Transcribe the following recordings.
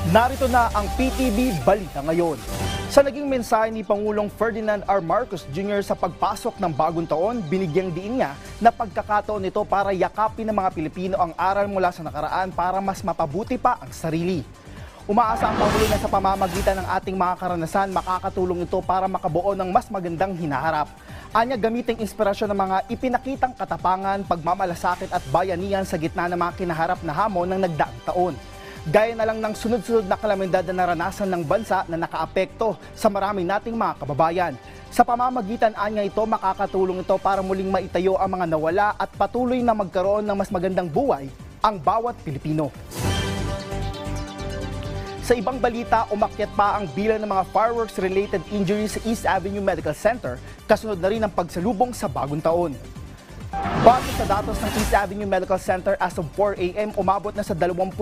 Narito na ang PTV Balita Ngayon. Sa naging mensahe ni Pangulong Ferdinand R. Marcos Jr. sa pagpasok ng bagong taon, binigyang diin niya na pagkakataon nito para yakapin ng mga Pilipino ang aral mula sa nakaraan para mas mapabuti pa ang sarili. Umaasa ang Pangulo na sa pamamagitan ng ating mga karanasan, makakatulong ito para makabuo ng mas magandang hinaharap. Anya gamiting inspirasyon ng mga ipinakitang katapangan, pagmamalasakit at bayanihan sa gitna ng mga kinaharap na hamon ng nagdaang taon. Gaya na lang ng sunod-sunod na kalamidad na naranasan ng bansa na nakaapekto sa marami nating mga kababayan. Sa pamamagitan anya ito, makakatulong ito para muling maitayo ang mga nawala at patuloy na magkaroon ng mas magandang buhay ang bawat Pilipino. Sa ibang balita, umakyat pa ang bilang ng mga fireworks-related injuries sa East Avenue Medical Center, kasunod na rin ang pagsalubong sa bagong taon. Base sa datos ng East Avenue Medical Center, as of 4 a.m., umabot na sa 21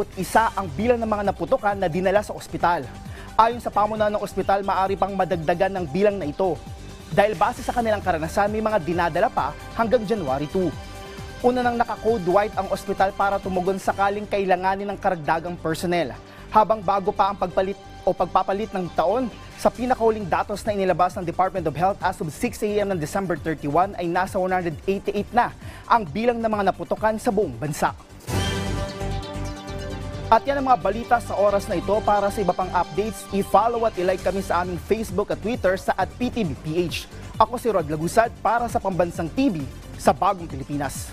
ang bilang ng mga naputukan na dinala sa ospital. Ayon sa pamunuan ng ospital, maaari pang madagdagan ng bilang na ito. Dahil base sa kanilang karanasan, may mga dinadala pa hanggang January 2. Una nang naka-code white ang ospital para tumugon sakaling kailanganin ng karagdagang personnel. Habang bago pa ang pagpapalit ng taon, sa pinakahuling datos na inilabas ng Department of Health as of 6 a.m. ng December 31 ay nasa 188 na ang bilang ng mga naputukan sa buong bansa. At yan ang mga balita sa oras na ito. Para sa iba pang updates, i-follow at i-like kami sa aming Facebook at Twitter sa @PTVPH. Ako si Rod Lagusad para sa Pambansang TV sa Bagong Pilipinas.